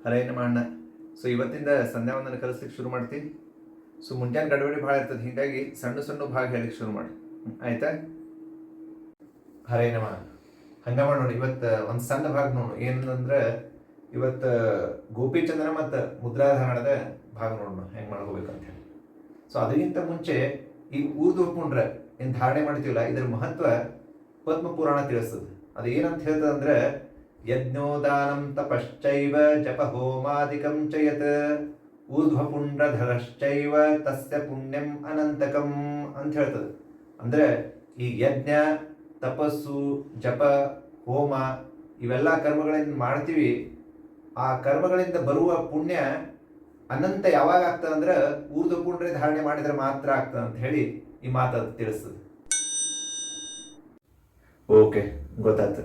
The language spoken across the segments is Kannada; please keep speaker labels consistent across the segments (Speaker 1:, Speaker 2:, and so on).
Speaker 1: ಹರೇ ನಮ್ಮ ಅಣ್ಣ. ಸೊ ಇವತ್ತಿಂದ ಸಂಧ್ಯಾ ವಂದನ ಕಲಿಸ್ಲಿಕ್ಕೆ ಶುರು ಮಾಡ್ತೀನಿ. ಸೊ ಮುಂಜಾನೆ ಗಡಬಡಿ ಭಾಳ ಇರ್ತದೆ, ಹೀಗಾಗಿ ಸಣ್ಣ ಸಣ್ಣ ಭಾಗ ಹೇಳಿಕ್ಕೆ ಶುರು ಮಾಡಿ, ಆಯ್ತಾ? ಹರೇ ನಮ. ಹಂಗ ಮಾಡಿ ನೋಡಿ, ಇವತ್ತು ಒಂದು ಸಣ್ಣ ಭಾಗ ನೋಡು. ಏನಂದ್ರೆ ಇವತ್ತು ಗೋಪಿಚಂದ್ರನ ಮತ್ತು ಮುದ್ರಾಧಾರಣದ ಭಾಗ ನೋಡೋಣ ಹೆಂಗೆ ಮಾಡ್ಕೋಬೇಕಂತ ಹೇಳಿ. ಸೊ ಅದಕ್ಕಿಂತ ಮುಂಚೆ ಈ ಊರ್ದು ಹುಡ್ಕೊಂಡ್ರೆ ಏನು ಧಾರಣೆ ಮಾಡ್ತೀವಲ್ಲ, ಇದರ ಮಹತ್ವ ಪದ್ಮ ಪುರಾಣ ತಿಳಿಸ್ತದೆ. ಅದು ಏನಂತ ಹೇಳ್ತದೆ ಅಂದ್ರೆ, ಯಜ್ಞೋದಾನಂ ತಪಶ್ಚೈವ ಜಪ ಹೋಮಾದಿಕಂ ಚ ಯತ್ ಊರ್ಧ್ವಪುಂಡ್ರಧರಶ್ಚೈವ ತಸ್ಯ ಪುಣ್ಯಂ ಅನಂತಕಂ ಅಂತ ಹೇಳ್ತದೆ. ಅಂದ್ರೆ ಈ ಯಜ್ಞ, ತಪಸ್ಸು, ಜಪ, ಹೋಮ ಇವೆಲ್ಲ ಕರ್ಮಗಳಿಂದ ಮಾಡ್ತೀವಿ. ಆ ಕರ್ಮಗಳಿಂದ ಬರುವ ಪುಣ್ಯ ಅನಂತ ಯಾವಾಗ ಆಗ್ತದೆ ಅಂದ್ರೆ ಊರ್ಧ್ವಪುಂಡ್ರ ಧಾರಣೆ ಮಾಡಿದ್ರೆ ಮಾತ್ರ ಆಗ್ತದೆ ಅಂತ ಹೇಳಿ ಈ ಮಾತದು ತಿಳಿಸ್ತದೆ. ಓಕೆ, ಗೊತ್ತಾಯ್ತು.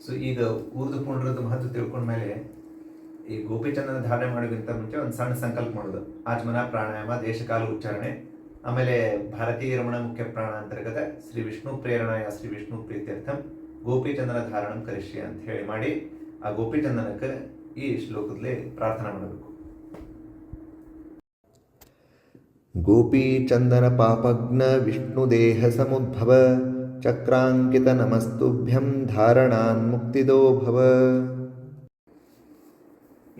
Speaker 1: ಸೊ ಈಗ ಊರ್ಧ್ವಪುಂಡ್ರದ ಮಹತ್ವ ತಿಳ್ಕೊಂಡ್ಮೇಲೆ ಈ ಗೋಪಿಚಂದ್ರನ ಧಾರಣೆ ಮಾಡೋಕ್ಕಿಂತ ಮುಂಚೆ ಒಂದು ಸಣ್ಣ ಸಂಕಲ್ಪ ಮಾಡೋದು. ಆಚಮನ, ಪ್ರಾಣಾಯಾಮ, ದೇಶಕಾಲ ಉಚ್ಚಾರಣೆ, ಆಮೇಲೆ ಭಾರತೀಯ ರಮಣ ಮುಖ್ಯ ಪ್ರಾಣ ಅಂತರ್ಗತ ಶ್ರೀ ವಿಷ್ಣು ಪ್ರೇರಣಾಯ ಶ್ರೀ ವಿಷ್ಣು ಪ್ರೀತ್ಯರ್ಥಂ ಗೋಪಿಚಂದ್ರನ ಧಾರಣಂ ಕರಿಷ್ಯ ಅಂತ ಹೇಳಿ ಮಾಡಿ ಆ ಗೋಪಿಚಂದನಕ್ಕೆ ಈ ಶ್ಲೋಕದಲ್ಲಿ ಪ್ರಾರ್ಥನೆ ಮಾಡಬೇಕು.
Speaker 2: ಗೋಪೀಚಂದನ ಪಾಪಗ್ನ ವಿಷ್ಣುದೇಹ ಸಮುದ್ಭವ ಚಕ್ರಾಂಕಿತ ನಮಸ್ತುಭ್ಯಂ ಧಾರಣಾನ್ ಮುಕ್ತಿದೋ ಭವ.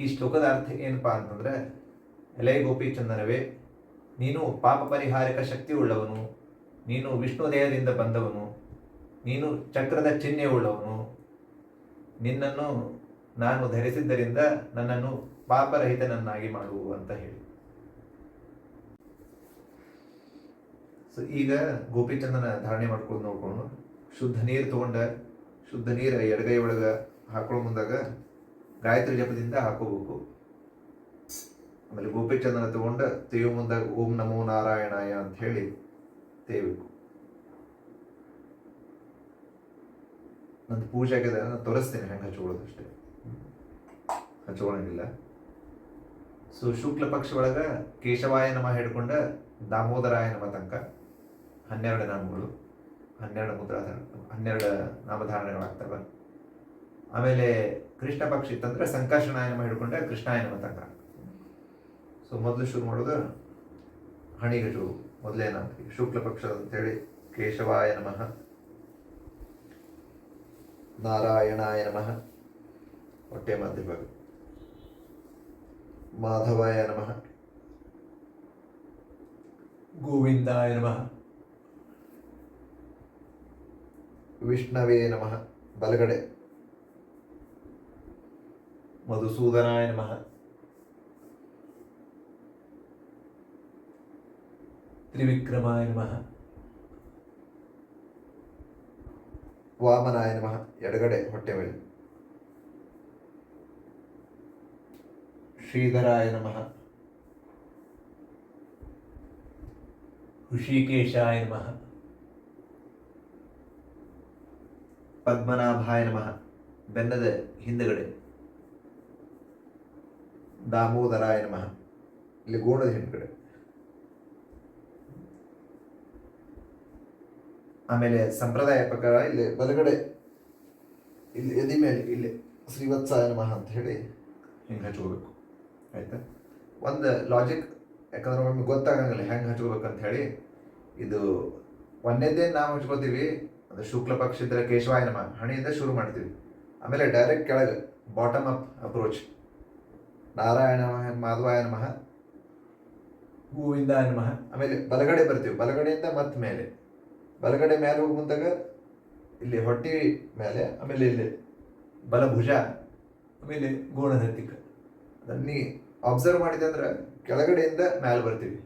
Speaker 1: ಈ ಶ್ಲೋಕದ ಅರ್ಥ ಏನಪ್ಪಾ ಅಂತಂದ್ರೆ, ಎಲೆ ಗೋಪಿಚಂದನವೇ, ನೀನು ಪಾಪ ಪರಿಹಾರಕ ಶಕ್ತಿ ಉಳ್ಳವನು, ನೀನು ವಿಷ್ಣು ದೇಹದಿಂದ ಬಂದವನು, ನೀನು ಚಕ್ರದ ಚಿಹ್ನೆ ಉಳ್ಳವನು, ನಿನ್ನನ್ನು ನಾನು ಧರಿಸಿದ್ದರಿಂದ ನನ್ನನ್ನು ಪಾಪರಹಿತನನ್ನಾಗಿ ಮಾಡು ಅಂತ ಹೇಳಿ. ಸೊ ಈಗ ಗೋಪಿಚಂದನ ಧಾರಣೆ ಮಾಡ್ಕೊಂಡು ನೋಡ್ಕೊಂಡು ಶುದ್ಧ ನೀರು ತಗೊಂಡ, ಶುದ್ಧ ನೀರು ಎಡಗೈ ಒಳಗೆ ಹಾಕೊಳ್ಳೋ ಮುಂದಾಗ ಗಾಯತ್ರಿ ಜಪದಿಂದ ಹಾಕೋಬೇಕು. ಆಮೇಲೆ ಗೋಪಿಚಂದನ ತಗೊಂಡು ತೆಯ್ಯೋ ಮುಂದಾಗ ಓಂ ನಮೋ ನಾರಾಯಣಾಯ ಅಂತ ಹೇಳಿ ತೇಯಬೇಕು. ನಂದು ಪೂಜೆ ಆಗಿದೆ, ನಾನು ತೋರಿಸ್ತೇನೆ ಹೆಂಗೆ ಹಚ್ಕೊಳ್ಳೋದು, ಅಷ್ಟೇ ಹಚ್ಕೊಳ್ಳಂಗಿಲ್ಲ. ಸೊ ಶುಕ್ಲ ಪಕ್ಷ ಒಳಗ ಕೇಶವಾಯ ನಮ ಹಿಡ್ಕೊಂಡ ದಾಮೋದರಾಯ ನಮ ತನಕ 12 ನಾಮಗಳು, 12 ಮುದ್ರಾಧಾರ, 12 ನಾಮಧಾರಣೆಗಳಾಗ್ತವೆ. ಆಮೇಲೆ ಕೃಷ್ಣ ಪಕ್ಷ ಇತ್ತಂದ್ರೆ ಸಂಕರ್ಷಣಾಯ ನಮ ಹಿಡ್ಕೊಂಡೆ ಕೃಷ್ಣಾಯ ನಮ ತನಕ. ಸೊ ಮೊದಲು ಶುರು ಮಾಡೋದು ಹಣಿಗೆ ಶುರು. ಮೊದಲೇನ ಶುಕ್ಲ ಪಕ್ಷ ಅಂತೇಳಿ ಕೇಶವಾಯ ನಮಃ, ನಾರಾಯಣಾಯ ನಮಃ ಹೊಟ್ಟೆ ಮಧ್ಯಭಾಗ, ಮಾಧವಾಯ ನಮಃ, ಗೋವಿಂದಾಯ ನಮಃ, ವಿಷ್ಣವೇ ನಮಃ ಬಲಗಡೆ, ಮಧುಸೂದನಾಯ ನಮಃ, ತ್ರಿವಿಕ್ರಮಾಯ ನಮಃ, ವಾಮನಾಯ ನಮಃ ಎಡಗಡೆ ಹೊಟ್ಟೆ ಮೇಲೆ, ಶ್ರೀಧರಾಯ ನಮಃ, ಋಷಿಕೇಶಾಯ ನಮಃ, ಪದ್ಮನಾಭಾಯ ನಮಃ ಬೆನ್ನದ ಹಿಂದಗಡೆ, ದಾಮೋದರಾಯ ನಮಃ ಇಲ್ಲಿ ಗೋಣದ ಹಿಂದ್ಗಡೆ. ಆಮೇಲೆ ಸಂಪ್ರದಾಯ ಪ್ರಕಾರ ಇಲ್ಲಿ ಬಲಗಡೆ ಇಲ್ಲಿ ಎದಿ ಮೇಲೆ ಇಲ್ಲಿ ಶ್ರೀವತ್ಸಾಯ ನಮಃ ಅಂತ ಹೇಳಿ ಹಿಂಗೆ ಹಚ್ಕೋಬೇಕು, ಆಯ್ತಾ? ಒಂದು ಲಾಜಿಕ್, ಯಾಕಂದ್ರೆ ನಮಗೆ ಗೊತ್ತಾಗಂಗಿಲ್ಲ ಹೆಂಗೆ ಹಚ್ಕೋಬೇಕಂತ ಹೇಳಿ. ಇದು ಒಂದೇದೇ ನಾವು ಹಚ್ಕೋತೀವಿ, ಅದು ಶುಕ್ಲ ಪಕ್ಷ ಇದ್ರೆ ಕೇಶವಾಯ ನಮಃ ಹಣಿಯಿಂದ ಶುರು ಮಾಡ್ತೀವಿ. ಆಮೇಲೆ ಡೈರೆಕ್ಟ್ ಕೆಳಗೆ ಬಾಟಮ್ ಅಪ್ ಅಪ್ರೋಚ್, ನಾರಾಯಣ ನಮಃ, ಮಾಧವಾಯ ನಮಃ, ಗೋವಿಂದಾಯ ನಮಃ. ಆಮೇಲೆ ಬಲಗಡೆ ಬರ್ತೀವಿ, ಬಲಗಡೆಯಿಂದ ಮತ್ತೆ ಮೇಲೆ, ಬಲಗಡೆ ಮೇಲೆ ಹೋಗಿ ಮುಂದಾಗ ಇಲ್ಲಿ ಹೊಟ್ಟಿ ಮೇಲೆ, ಆಮೇಲೆ ಇಲ್ಲಿ ಬಲಭುಜ, ಆಮೇಲೆ ಗೋಣದ ಹತ್ತಿಕ. ಅದನ್ನ ಅಬ್ಸರ್ವ್ ಮಾಡಿದೆ ಅಂದ್ರೆ ಕೆಳಗಡೆಯಿಂದ ಮೇಲೆ ಬರ್ತೀವಿ.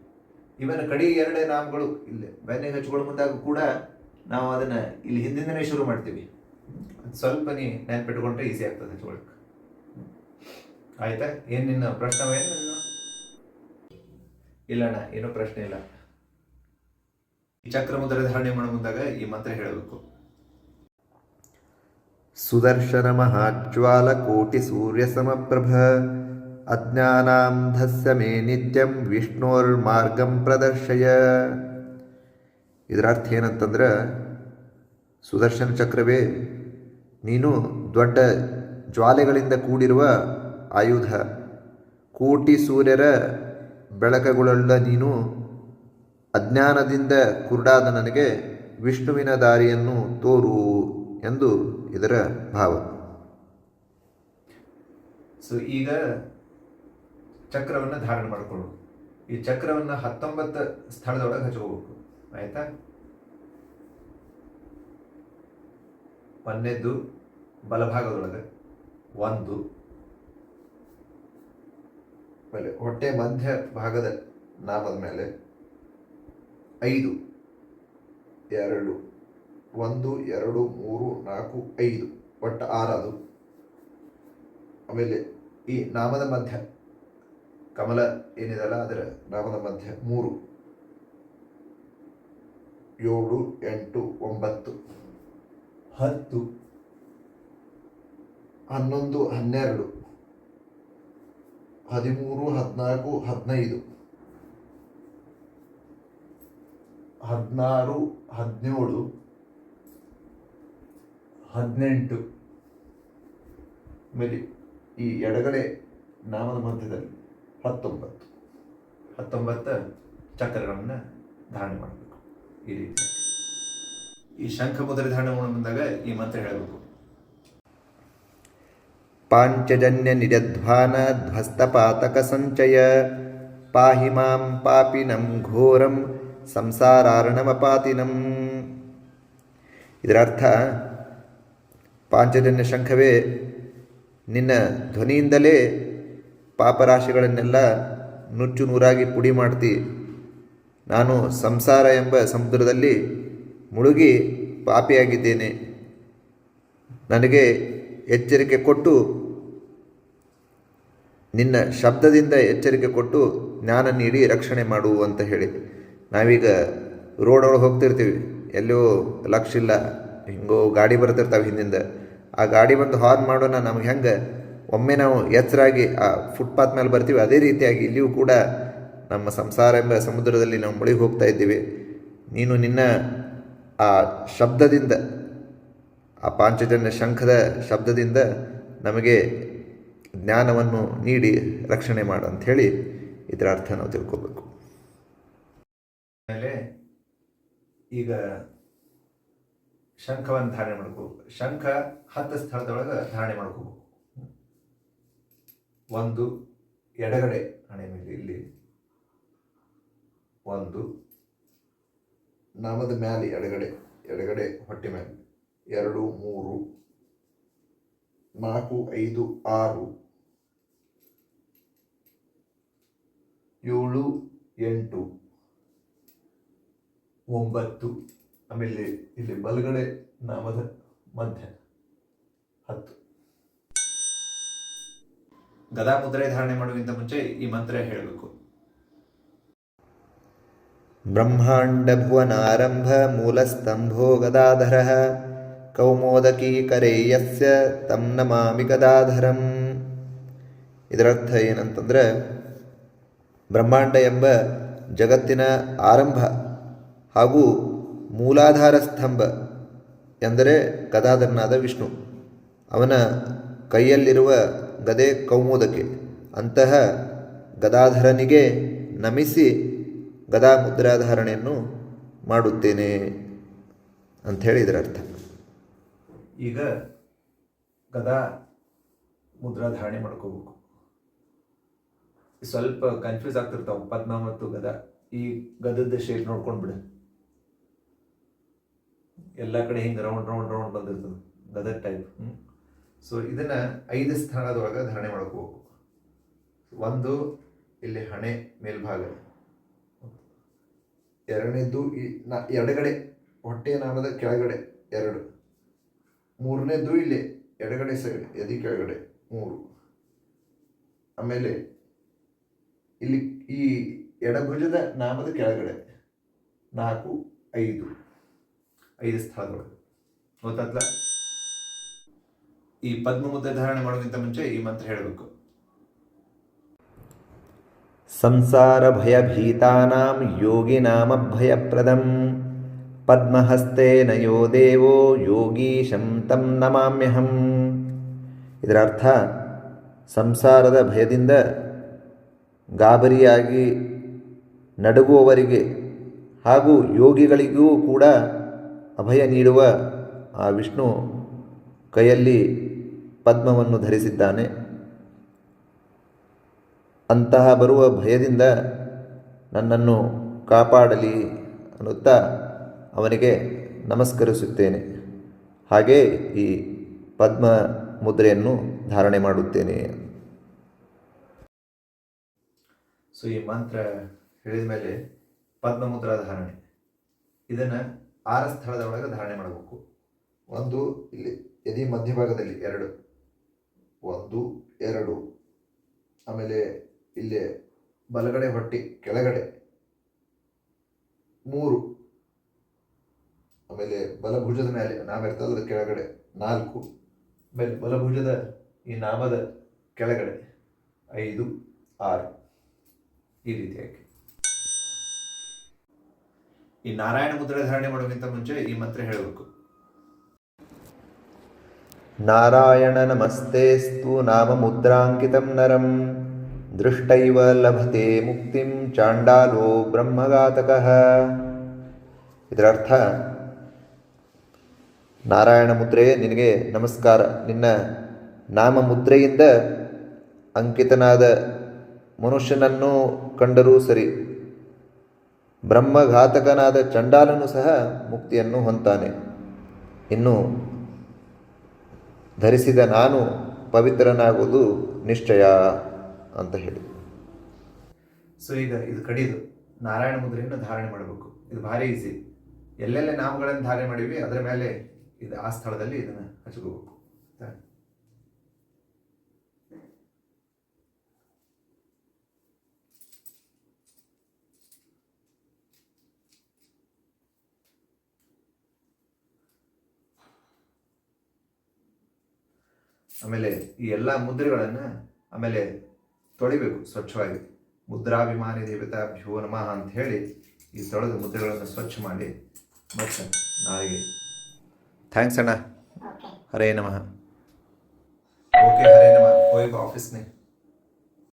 Speaker 1: ಇವನ್ ಕಡಿ 2 ನಾಮಗಳು ಇಲ್ಲಿ ಬೆನ್ನಿಗೆ ಹಚ್ಕೊಳ್ಳೋ ಮುಂದಾಗ ಕೂಡ ನಾವು ಅದನ್ನ ಇಲ್ಲಿ ಹಿಂದಿಂದನೇ ಶುರು ಮಾಡ್ತೀವಿ. ಸ್ವಲ್ಪ ನೆನ್ಪಿಟ್ಕೊಂಡ್ರೆ ಈಸಿ ಆಗ್ತದೆ ಹಚ್ಕೊಳಕ್, ಆಯ್ತಾ? ಏನ್ ನಿನ್ನ ಪ್ರಶ್ನೆ ಏನು? ಇಲ್ಲಣ್ಣ, ಏನೋ ಪ್ರಶ್ನೆ ಇಲ್ಲ. ಈ ಚಕ್ರ ಮುದ್ರೆ ಧಾರಣೆ ಮಾಡೋ ಮುಂದಾಗ ಈ ಮಂತ್ರ ಹೇಳಬೇಕು.
Speaker 2: ಸುದರ್ಶನ ಮಹಾಜ್ವಾಲ ಕೋಟಿ ಸೂರ್ಯ ಸಮಪ್ರಭ ಅಜ್ಞಾನಾಂಧಸ್ಯ ಮೇ ನಿತ್ಯಂ ವಿಷ್ಣೋರ್ ಮಾರ್ಗಂ ಪ್ರದರ್ಶಯ. ಇದರ ಅರ್ಥ ಏನಂತಂದ್ರೆ, ಸುದರ್ಶನ ಚಕ್ರವೇ, ನೀನು ದೊಡ್ಡ ಜ್ವಾಲೆಗಳಿಂದ ಕೂಡಿರುವ ಆಯುಧ, ಕೋಟಿ ಸೂರ್ಯರ ಬೆಳಕುಗಳುಳ್ಳ ನೀನು ಅಜ್ಞಾನದಿಂದ ಕುರುಡಾದ ನನಗೆ ವಿಷ್ಣುವಿನ ದಾರಿಯನ್ನು ತೋರು ಎಂದು ಇದರ ಭಾವ.
Speaker 1: ಸೊ ಈಗ ಚಕ್ರವನ್ನು ಧಾರಣೆ ಮಾಡಿಕೊಳ್ಳು. ಈ ಚಕ್ರವನ್ನು 19 ಸ್ಥಳದೊಳಗೆ ಹಚ್ಕೋಬೇಕು. ಆಯ್ತಾ? ಒಂದನೇದ್ದು ಬಲಭಾಗದೊಳಗೆ 1, ಆಮೇಲೆ ಹೊಟ್ಟೆ ಮಧ್ಯ ಭಾಗದ ನಾಮದ ಮೇಲೆ 5, 2, 1, 2, 3, 4, 5 ಒಟ್ಟು 6 ಅದು. ಆಮೇಲೆ ಈ ನಾಮದ ಮಧ್ಯ ಕಮಲ ಏನಿದೆಲ್ಲ ಅದರ ನಾಮದ ಮಧ್ಯ 3, 7, 8, 9, 10, 11, 12, 13, 14, 15, 16, 17, 18. ಆಮೇಲೆ ಈ ಎಡಗಡೆ ನಾಮದ ಮಧ್ಯದಲ್ಲಿ 19 ಚಕ್ರಗಳನ್ನು ಧಾರಣೆ ಮಾಡಬೇಕು. ಈ ರೀತಿ ಈ ಶಂಖ ಮುದ್ರೆ ಧಾರಣೆ ಬಂದಾಗ ಈ ಮಂತ್ರ ಹೇಳಬೇಕು.
Speaker 2: ಪಾಂಚಜನ್ಯ ನಿರಧ್ವಾನ ಧ್ವಸ್ತಪಾತಕ ಸಂಚಯ ಪಾಹಿ ಮಾಂ ಪಾಪಿನಂ ಘೋರಂ ಸಂಸಾರಾರ್ಣವಪಾತಿನಂ. ಇದರ ಅರ್ಥ, ಪಾಂಚಜನ್ಯ ಶಂಖವೇ, ನಿನ್ನ ಧ್ವನಿಯಿಂದಲೇ ಪಾಪರಾಶಿಗಳನ್ನೆಲ್ಲ ನುಚ್ಚು ನೂರಾಗಿ ಪುಡಿ ಮಾಡ್ತಿ. ನಾನು ಸಂಸಾರ ಎಂಬ ಸಮುದ್ರದಲ್ಲಿ ಮುಳುಗಿ ಪಾಪಿಯಾಗಿದ್ದೇನೆ. ನನಗೆ ಎಚ್ಚರಿಕೆ ಕೊಟ್ಟು, ನಿನ್ನ ಶಬ್ದದಿಂದ ಎಚ್ಚರಿಕೆ ಕೊಟ್ಟು ಜ್ಞಾನ ನೀಡಿ ರಕ್ಷಣೆ ಮಾಡು ಅಂತ ಹೇಳಿ. ನಾವೀಗ ರೋಡೊಳಗೆ ಹೋಗ್ತಿರ್ತೀವಿ, ಎಲ್ಲೋ ಲಕ್ಷ ಇಲ್ಲ, ಹಿಂಗೋ ಗಾಡಿ ಬರ್ತಿರ್ತಾವೆ ಹಿಂದಿಂದ. ಆ ಗಾಡಿ ಬಂದು ಹಾರ್ನ್ ಮಾಡೋಣ ನಮಗೆ ಹೆಂಗೆ ಒಮ್ಮೆ ನಾವು ಎಚ್ಚರಾಗಿ ಆ ಫುಟ್ಪಾತ್ ಮೇಲೆ ಬರ್ತೀವಿ, ಅದೇ ರೀತಿಯಾಗಿ ಇಲ್ಲಿಯೂ ಕೂಡ ನಮ್ಮ ಸಂಸಾರ ಎಂಬ ಸಮುದ್ರದಲ್ಲಿ ನಾವು ಮುಳುಗಿ ಹೋಗ್ತಾ ಇದ್ದೀವಿ. ನೀನು ನಿನ್ನ ಆ ಶಬ್ದದಿಂದ, ಆ ಪಾಂಚಜನ್ಯ ಶಂಖದ ಶಬ್ದದಿಂದ ನಮಗೆ ಜ್ಞಾನವನ್ನು ನೀಡಿ ರಕ್ಷಣೆ ಮಾಡು ಅಂಥೇಳಿ ಇದರ ಅರ್ಥ ನಾವು ತಿಳ್ಕೊಬೇಕು.
Speaker 1: ಆಮೇಲೆ ಈಗ ಶಂಖವನ್ನು ಧಾರಣೆ ಮಾಡ್ಕೋಬೇಕು. ಶಂಖ 10 ಸ್ಥಳದೊಳಗೆ ಧಾರಣೆ ಮಾಡ್ಕೋಬೇಕು. 1 ಎಡಗಡೆ ಹಣೆ ಮೇಲೆ ಇಲ್ಲಿ 1, ನಾಮದ ಮ್ಯಾಲೆ ಎಡಗಡೆ ಹೊಟ್ಟೆ ಮೇಲೆ 2, 3, 4, 5, 6, 7, 8, 9. ಆಮೇಲೆ ಇಲ್ಲಿ ಬಲಗಡೆ ನಾಮದ ಮಧ್ಯ 10. ಗದಾ ಮುದ್ರೆ ಧಾರಣೆ ಮಾಡುವುದಕ್ಕಿಂತ ಮುಂಚೆ ಈ ಮಂತ್ರ ಹೇಳಬೇಕು.
Speaker 2: ಬ್ರಹ್ಮಾಂಡ ಭುವನಾರಂಭ ಮೂಲಸ್ತಂಭೋ ಗದಾಧರಃ ಕೌಮೋದಕೀ ಕರೇ ಯಸ್ಯ ತಂ ನಮಾಮಿ ಗದಾಧರಂ. ಇದರರ್ಥ ಏನಂತಂದರೆ, ಬ್ರಹ್ಮಾಂಡ ಎಂಬ ಜಗತ್ತಿನ ಆರಂಭ ಹಾಗೂ ಮೂಲಾಧಾರ ಸ್ತಂಭ ಎಂದರೆ ಗದಾಧರನಾದ ವಿಷ್ಣು. ಅವನ ಕೈಯಲ್ಲಿರುವ ಗದೆ ಕೌಮೋದಕ್ಕೆ. ಅಂತಹ ಗದಾಧರನಿಗೆ ನಮಿಸಿ ಗದಾ ಮುದ್ರಾಧಾರಣೆಯನ್ನು ಮಾಡುತ್ತೇನೆ ಅಂಥೇಳಿ ಇದರ ಅರ್ಥ.
Speaker 1: ಈಗ ಗದಾ ಮುದ್ರಾಧಾರಣೆ ಮಾಡ್ಕೋಬೇಕು. ಸ್ವಲ್ಪ ಕನ್ಫ್ಯೂಸ್ ಆಗ್ತಿರ್ತಾವೆ ಪದ್ಮ ಮತ್ತು ಗದ. ಈ ಗದದ ಶೇಪ್ ನೋಡ್ಕೊಂಡ್ಬಿಡು, ಎಲ್ಲ ಕಡೆ ಹಿಂಗೆ ರೌಂಡ್ ಬಂದಿರ್ತದೆ ಗದದ ಟೈಪ್. ಸೊ ಇದನ್ನ 5 ಸ್ಥಳದೊಳಗೆ ಧಾರಣೆ ಮಾಡ್ಕೋಬೇಕು. 1 ಇಲ್ಲಿ ಹಣೆ ಮೇಲ್ಭಾಗ, 2ನೇದ್ದು ಎಡಗಡೆ ಹೊಟ್ಟೆ ನಾಮದ ಕೆಳಗಡೆ 2, 3ನೇದ್ದು ಇಲ್ಲಿ ಎಡಗಡೆ ಸೈಡ್ ಎದಿ ಕೆಳಗಡೆ 3, ಆಮೇಲೆ ಇಲ್ಲಿ ಈ ಎಡಭುಜದ ನಾಮದ ಕೆಳಗಡೆ 4, 5 ಸ್ಥಳದೊಳಗೆ. ಗೊತ್ತಾಗ್ಲ? ಈ ಪದ್ಮ ಮುದ್ರೆ ಧಾರಣೆ ಮಾಡೋದಕ್ಕಿಂತ ಮುಂಚೆ ಈ ಮಂತ್ರ ಹೇಳಬೇಕು.
Speaker 2: ಸಂಸಾರ ಭಯಭೀತಾನಾಂ ಯೋಗಿನಾಮಭಯಪ್ರದಂ ಪದ್ಮಹಸ್ತೇನ ಯೋ ದೇವೋ ಯೋಗೀಶಂ ತಂ ನಮಾಮ್ಯಹಂ. ಇದರ ಅರ್ಥ, ಸಂಸಾರದ ಭಯದಿಂದ ಗಾಬರಿಯಾಗಿ ನಡುಗುವವರಿಗೆ ಹಾಗೂ ಯೋಗಿಗಳಿಗೂ ಕೂಡ ಅಭಯ ನೀಡುವ ಆ ವಿಷ್ಣು ಕೈಯಲ್ಲಿ ಪದ್ಮವನ್ನು ಧರಿಸಿದ್ದಾನೆ. ಅಂತಹ ಬರುವ ಭಯದಿಂದ ನನ್ನನ್ನು ಕಾಪಾಡಲಿ ಅನ್ನುತ್ತಾ ಅವನಿಗೆ ನಮಸ್ಕರಿಸುತ್ತೇನೆ. ಹಾಗೇ ಈ ಪದ್ಮ ಮುದ್ರೆಯನ್ನು ಧಾರಣೆ ಮಾಡುತ್ತೇನೆ.
Speaker 1: ಸೊ ಈ ಮಂತ್ರ ಹೇಳಿದ ಮೇಲೆ ಪದ್ಮಮುದ್ರಾ ಧಾರಣೆ ಇದನ್ನು 6 ಸ್ಥಳದ ಒಳಗೆ ಧಾರಣೆ ಮಾಡಬೇಕು. ಒಂದು ಇಲ್ಲಿ ಎದೆ ಮಧ್ಯಭಾಗದಲ್ಲಿ 2, 1, 2, ಆಮೇಲೆ ಇಲ್ಲಿ ಬಲಗಡೆ ಹೊಟ್ಟೆ ಕೆಳಗಡೆ 3, ಆಮೇಲೆ ಬಲಭುಜದ ಮೇಲೆ ನಾಮ ಇರ್ತದೆ ಅದ್ರ ಕೆಳಗಡೆ 4, ಆಮೇಲೆ ಬಲಭುಜದ ಈ ನಾಮದ ಕೆಳಗಡೆ 5, 6 ಈ ರೀತಿಯಾಗಿ. ಈ ನಾರಾಯಣ ಮುದ್ರೆ ಧಾರಣೆ ಮಾಡೋಕ್ಕಿಂತ ಮುಂಚೆ ಈ ಮಂತ್ರ ಹೇಳಬೇಕು.
Speaker 2: ನಾರಾಯಣ ನಮಸ್ತೇಸ್ತು ನಾಮ ಮುದ್ರಾಂಕಿತಂ ನರಂ ದೃಷ್ಟೈವ ಲಭತೆ ಮುಕ್ತಿಂ ಚಾಂಡಾಲೋ ಬ್ರಹ್ಮಘಾತಕಃ. ಇದರರ್ಥ, ನಾರಾಯಣ ಮುದ್ರೆ ನಿನಗೆ ನಮಸ್ಕಾರ. ನಿನ್ನ ನಾಮ ಮುದ್ರೆಯಿಂದ ಅಂಕಿತನಾದ ಮನುಷ್ಯನನ್ನು ಕಂಡರೂ ಸರಿ, ಬ್ರಹ್ಮಘಾತಕನಾದ ಚಂಡಾಲನು ಸಹ ಮುಕ್ತಿಯನ್ನು ಹೊಂತಾನೆ. ಇನ್ನು ಧರಿಸಿದ ನಾನು ಪವಿತ್ರನಾಗುವುದು ನಿಶ್ಚಯ ಅಂತ ಹೇಳಿ.
Speaker 1: ಸೊ ಈಗ ಇದು ಕಡಿದು ನಾರಾಯಣ ಮುದ್ರೆಯನ್ನು ಧಾರಣೆ ಮಾಡಬೇಕು. ಇದು ಭಾರಿ ಈಸಿ. ಎಲ್ಲೆಲ್ಲ ನಾಮಗಳನ್ನು ಧಾರಣೆ ಮಾಡಿವಿ ಅದರ ಮೇಲೆ ಇದು ಆ ಸ್ಥಳದಲ್ಲಿ ಇದನ್ನು ಹಚ್ಕೋಬೇಕು. ಆಮೇಲೆ ಈ ಎಲ್ಲ ಮುದ್ರೆಗಳನ್ನು ಆಮೇಲೆ ತೊಳಿಬೇಕು ಸ್ವಚ್ಛವಾಗಿ. ಮುದ್ರಾಭಿಮಾನಿ ದೇವತಾಭ್ಯೋ ನಮಃ ಅಂತ ಹೇಳಿ ಈ ತೊಳೆದ ಮುದ್ರೆಗಳನ್ನು ಸ್ವಚ್ಛ ಮಾಡಿ ಮತ್ತೆ ನಾಳೆಗೆ.
Speaker 2: ಥ್ಯಾಂಕ್ಸ್ ಅಣ್ಣ. ಹರೇ ನಮಃ.
Speaker 1: ಓಕೆ, ಹರೇ ನಮಃ. ಹೋಗಿ ಆಫೀಸ್ನೇ.